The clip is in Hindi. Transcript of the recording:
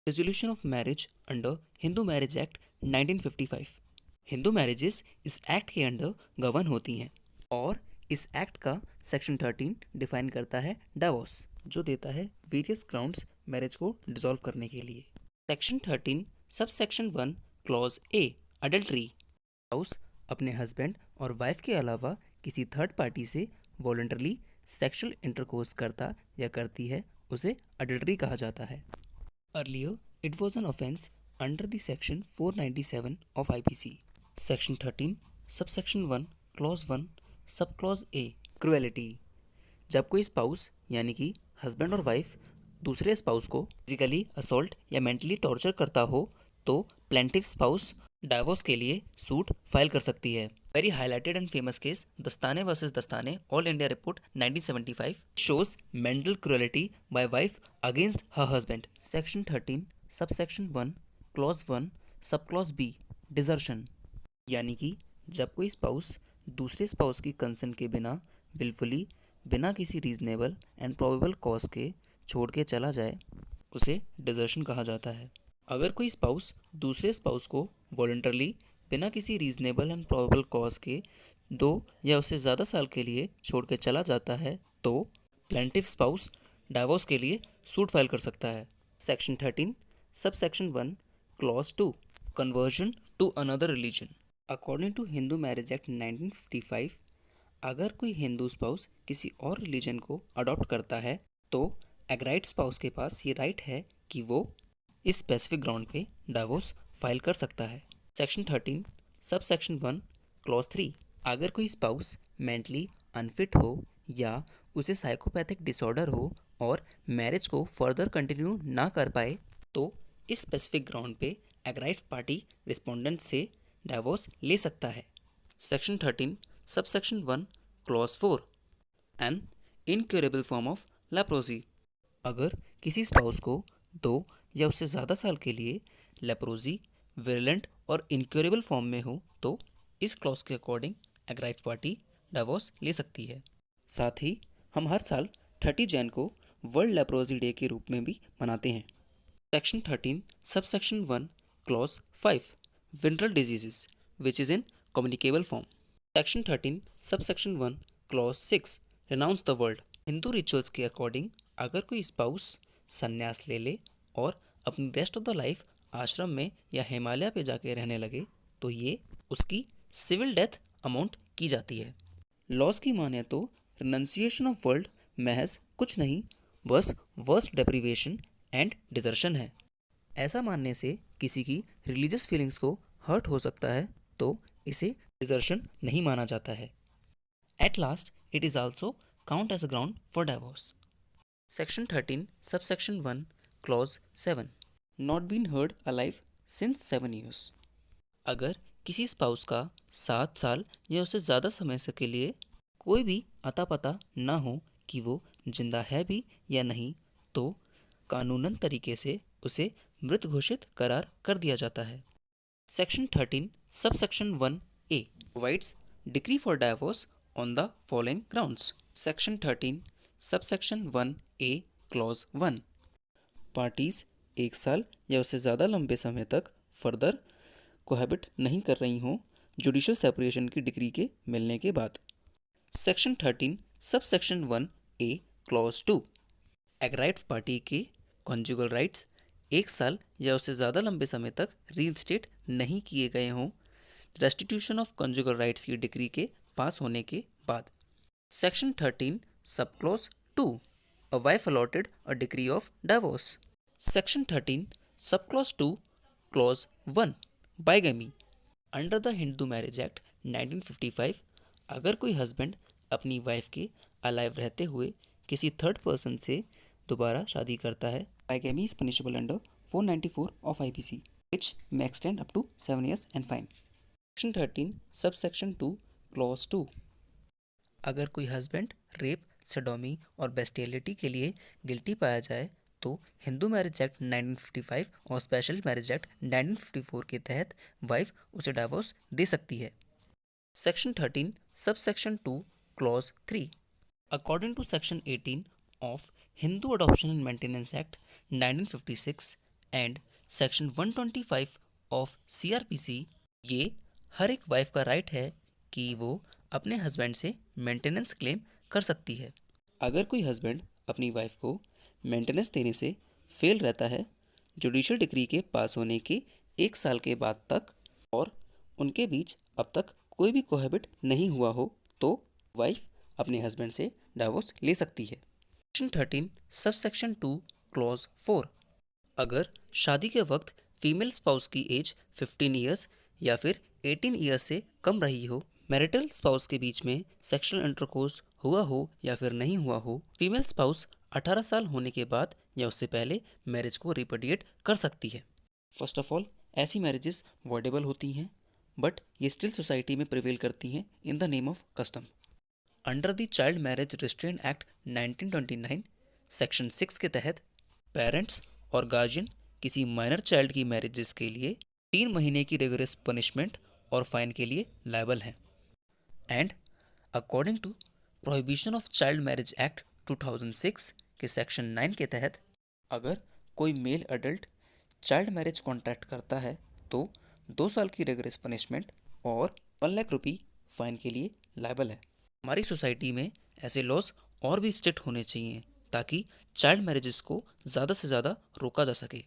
Resolution of marriage under Hindu Marriage Act 1955। Hindu marriages इस एक्ट के अंडर गवर्न होती हैं और इस एक्ट का सेक्शन 13 डिफाइन करता है डाइवोर्स, जो देता है वेरियस ग्राउंड्स मैरिज को डिसॉल्व करने के लिए। Section 13 sub section 1 clause A adultery, spouse अपने हस्बैंड और वाइफ के अलावा किसी थर्ड पार्टी से वॉलंटरली सेक्सुअल इंटरकोर्स करता या करती है उसे अडल्ट्री कहा जाता है। Earlier, it was an offence under the section 497 of IPC. Section 13, subsection 1, clause 1, subclause A, cruelty। जब कोई स्पाउस यानी कि हस्बैंड और वाइफ दूसरे स्पाउस को फिजिकली असॉल्ट या मेंटली टॉर्चर करता हो तो प्लेंटिव स्पाउस डाइवोर्स के लिए सूट फाइल कर सकती है। Very highlighted and famous case Dastane versus Dastane all India report 1975 shows mental cruelty by wife against her husband। Section 13 subsection 1 clause 1 subclause B desertion, यानी कि जब कोई स्पाउस दूसरे स्पाउस की कंसेंट के बिना विलफुली बिना किसी रीजनेबल एंड प्रोबेबल कॉज के छोड़ के चला जाए उसे डिजर्शन कहा जाता है। अगर कोई स्पाउस दूसरे स्पाउस को वॉलंटरली बिना किसी रीजनेबल एंड प्रोबेबल कॉज के 2 या उससे ज़्यादा साल के लिए छोड़ के चला जाता है तो प्लेंटिव स्पाउस डाइवोर्स के लिए सूट फाइल कर सकता है। Section 13 subsection 1 clause 2 conversion to another religion. According to Hindu marriage act 1955, अगर कोई हिंदू स्पाउस किसी और रिलीजन को अडॉप्ट करता है तो एग्राइड स्पाउस के पास ये राइट है कि वो इस स्पेसिफिक ग्राउंड पे डाइवोर्स फाइल कर सकता है। सेक्शन 13 सबसेक्शन 1 क्लॉज 3, अगर कोई स्पाउस मेंटली अनफिट हो या उसे साइकोपैथिक डिसऑर्डर हो और मैरिज को फर्दर कंटिन्यू ना कर पाए तो इस स्पेसिफिक ग्राउंड पे एग्राइड पार्टी रिस्पोंडेंट से डाइवोर्स ले सकता है। Section 13 subsection 1 clause 4 an incurable form of leprosy, अगर किसी स्पाउस को 2 या उससे ज़्यादा साल के लिए लेप्रोसी विरलेंट और इनक्योरेबल फॉर्म में हो तो इस क्लॉज के अकॉर्डिंग एग्राइड पार्टी डाइवोर्स ले सकती है। साथ ही हम हर साल 30 जैन को वर्ल्ड लेप्रोसी डे के रूप में भी मनाते हैं। Section 13 subsection 1 clause 5 venereal diseases which is in communicable form. Section 13 subsection 1 clause 6 renounce the world, Hindu rituals के अकॉर्डिंग अगर कोई स्पाउस संन्यास ले ले और अपनी रेस्ट ऑफ द लाइफ आश्रम में या हिमालय पे जाके रहने लगे तो ये उसकी सिविल डेथ अमाउंट की जाती है। लॉज की माने तो रिनंसिएशन ऑफ वर्ल्ड महज कुछ नहीं बस वर्स्ट डेप्रिवेशन एंड डिजर्शन है। ऐसा मानने से किसी की रिलीजियस फीलिंग्स को हर्ट हो सकता है तो इसे डिजर्शन नहीं माना जाता है। At last it is also count as a ground for divorce. Section 13 subsection 1 clause 7 not been heard alive since 7 years, अगर किसी स्पाउस का 7 साल या उससे ज़्यादा समय से के लिए कोई भी अता पता ना हो कि वो जिंदा है भी या नहीं तो कानूनन तरीके से उसे मृत घोषित करार कर दिया जाता है। Section 13 subsection 1 A provides decree for divorce on the following grounds. Section 13 subsection 1 A clause 1, parties 1 साल या उससे ज़्यादा लंबे समय तक फर्दर कोहैबिट नहीं कर रही हों जुडिशियल सेपरेशन की डिग्री के मिलने के बाद। Section 13 subsection 1 A clause 2, aggrieved party के कॉन्जुगल राइट्स 1 साल या उससे ज़्यादा लंबे समय तक रीइंस्टेट नहीं किए गए हों रेस्टिट्यूशन ऑफ कॉन्जुगल राइट्स की डिग्री के पास होने के बाद। Section 13 sub clause 2, a wife allotted a degree of divorce। Section 13 subclause 2 clause 1 bigamy, under the Hindu marriage act 1955 अगर कोई हस्बैंड अपनी वाइफ के अलाइव रहते हुए किसी थर्ड पर्सन से दोबारा शादी करता है, bigamy is punishable under 494 of IPC which may extend up to 7 years and fine। Section 13 subsection 2 clause 2, अगर कोई हस्बैंड रेप सडोमी और बेस्टियलिटी के लिए गिल्टी पाया जाए तो हिंदू मैरिज एक्ट 1955 और स्पेशल मैरिज एक्ट 1954 के तहत वाइफ उसे डाइवोर्स दे सकती है। Section 13 subsection 2 clause 3, according to section 18 of Hindu adoption and maintenance act 1956 and section 125 of CRPC, ये हर एक वाइफ का राइट है कि वो अपने हस्बैंड से मेंटेनेंस क्लेम कर सकती है। अगर कोई हस्बैंड अपनी वाइफ को मेंटेनेंस देने से फेल रहता है जुडिशियल डिक्री के पास होने के 1 साल के बाद तक और उनके बीच अब तक कोई भी कोहैबिट नहीं हुआ हो तो वाइफ अपने हस्बैंड से डाइवोर्स ले सकती है। सेक्शन 13 सब सेक्शन 2 क्लॉज 4, अगर शादी के वक्त फीमेल स्पाउस की एज 15 ईयर्स या फिर 18 ईयर्स से कम रही हो, मैरिटल स्पाउस के बीच में सेक्शुअल इंटरकोर्स हुआ हो या फिर नहीं हुआ हो, फीमेल स्पाउस 18 साल होने के बाद या उससे पहले मैरिज को रिपुडिएट कर सकती है। फर्स्ट ऑफ ऑल, ऐसी मैरिजेस वॉइडेबल होती हैं बट ये स्टिल सोसाइटी में प्रिवेल करती हैं in the name of custom. Under the child marriage restraint act 1929 section 6 के तहत पेरेंट्स और गार्जियन किसी माइनर चाइल्ड की मैरिजेस के लिए 3 महीने की रिगरस पनिशमेंट और फाइन के लिए लायबल हैं। And according to prohibition of child marriage act 2006 के सेक्शन 9 के तहत अगर कोई male adult child marriage contract करता है तो 2 साल की रिगरस पनिशमेंट और 1 लाख रुपये फाइन के लिए लायबल है। हमारी सोसाइटी में ऐसे लॉज और भी स्ट्रिक्ट होने चाहिए ताकि चाइल्ड मैरिजेस को ज़्यादा से ज़्यादा रोका जा सके।